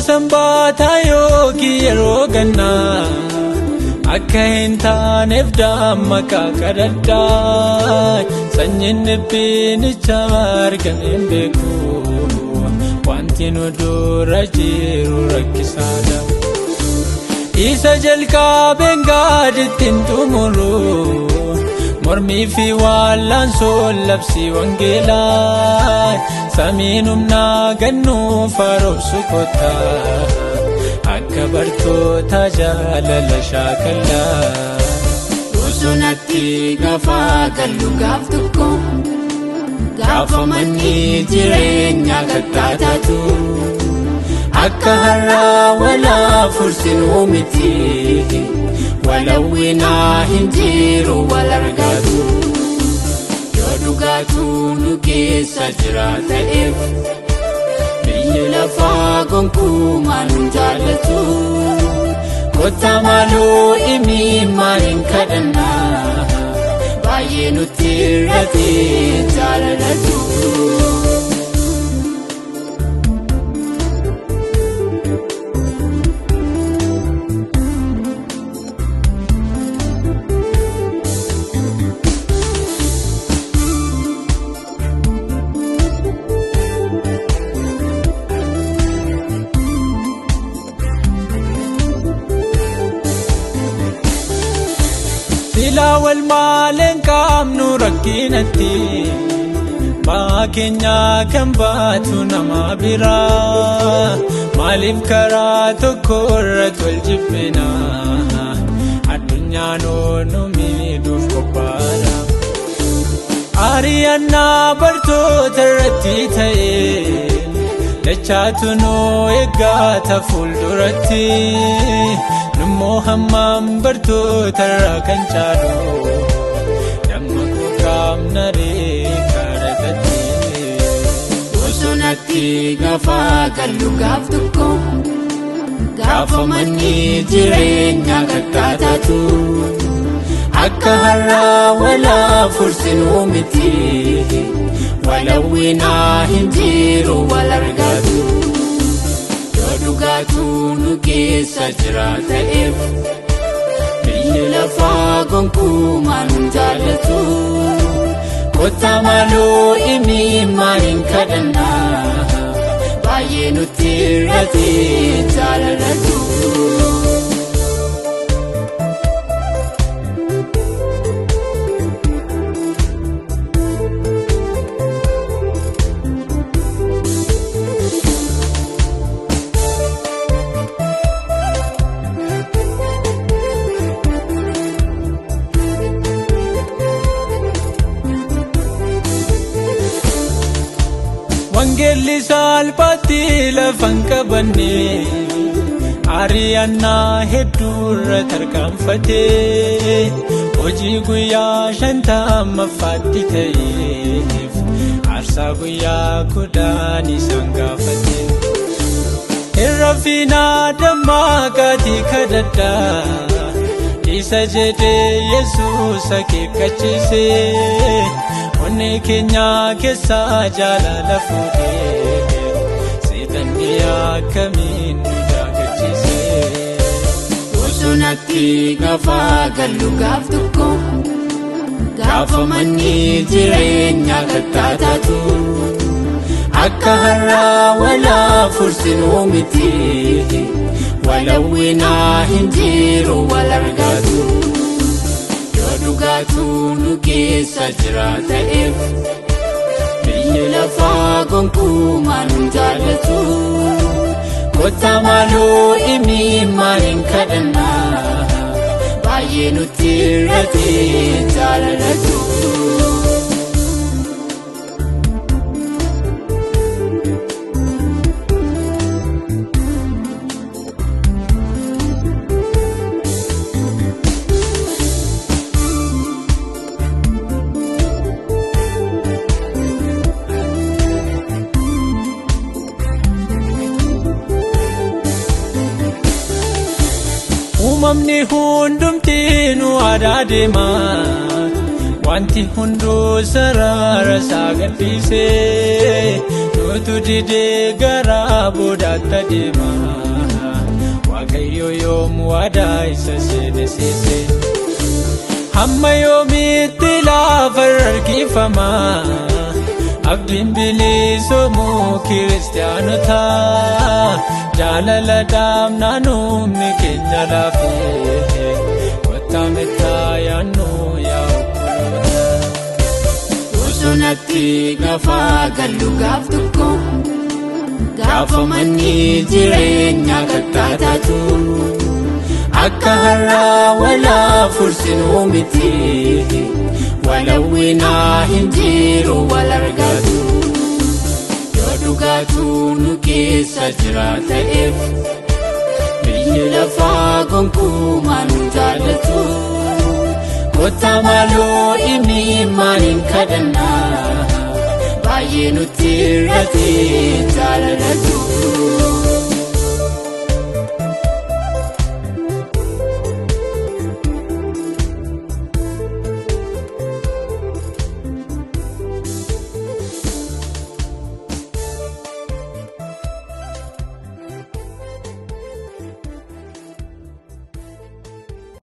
Sanbata yookiin yeroo gannaa akka hin taaneef dammaqaa kadhadhaa. Sanyiin dhibbicha argame hin beeku, wanti nu dura jiru rakkisaadha. Isa jalqabeen gaaditti hin xumuru, mormii fi wallaansoo labsii wangeelaa. Samiin humnaa gannuuf haaromsu kottaa, akka bartoota jaalala shaakallaa. Bosonatti gaafa gallu gaaf tokko, gaafa manni jireenyaa kakkaataatu. Akka har'aa walaa fursinuu miti, walawwinaa hin jiru wal argaatu. Yoo dhugaatu nu keessa jira ta'eef, biyyi lafaa gonkumaa nu jaallatu. Kottaa maaloo imimmaan hin kadhannaa, baay'ee nutti irratti jaalalatu. Silaa wal maaleen qaamnu rakkinatti, ba'aa keenya kan baatu nama biraa. Maaliif karaa tokko irratti wal jibbina, addunyaan nu miidhuuf qophaadha. Ari'annaa bartoota irratti ta'e, dachaatu nu eeggata fuulduratti. Nummoo hammam bartoota irraa kan caalu, dammaquu qaamna kadhatatti. Bosonatti gaafa gallu gaaf tokko, gaafa manni jireenyaa kakkaataatu. Akka har'aa walaa fursinuu miti, walawwinaa hin jiru wal argaatu. Dhugaatu nu keessa jira ta'eef, biyyi lafaa gonkumaa nu jaallatu. Kottaa maaloo imimmaan hin kadhannaa, baay'ee nutti irratti jaalalatu. Wangeelli salphaatti lafa hin qabanne, ari'annaa hedduu irra tarkaanfatee. Hojii guyyaa 50 ta'eef, aarsaa guyyaa 10 isaan gaafate. Irra fiinaa dammaqaatii kadhadhaa, isa jedhee Yesuus akeekkachiisee. Onnee keenya keessaa jaalala fuudhee, seexanni akkamiin nu daagachiisee. Bosonatti gaafa gallu gaaf tokko, gaafa manni jireenyaa kakkaataatu. Akka har'aa walaa fursinuu miti, walawwinaa hin jiru wal argaatu. Dhugaatu nu keessa jira ta'eef, biyyi lafaa gonkumaa nu jaallatu. Kottaa maaloo imimmaan hin kadhannaa, baay'ee nutti irratti jaalalatu. Uumamni hundumtiinuu aadaa deemaa, wanti hunduu sarara isaa gadhiisee. Nu Yotu didee garaa boodaatti deema Waaqayyo yoom waadaa isa seene Hamma yoomitti lafarra harkifama Abdiin bilisoomuu kiristaanota Jaalala dhaabnaan humni keenya laafee Kottaa mettaa yaannu yaa obboloota Bosonatti gaafa gallu gaaf tokko Gaafa manni jireenyaa kakkaataatu Akka har'aa walaa fursinuu miti Walawwinaa hin jiru wal argaatu Yoo dhugaatu nu keessa jira ta'eef Biyyi lafaa gonkumaa nu jaallatu Kottaa maaloo imimmaan hin kadhannaa Baay'ee nutti irratti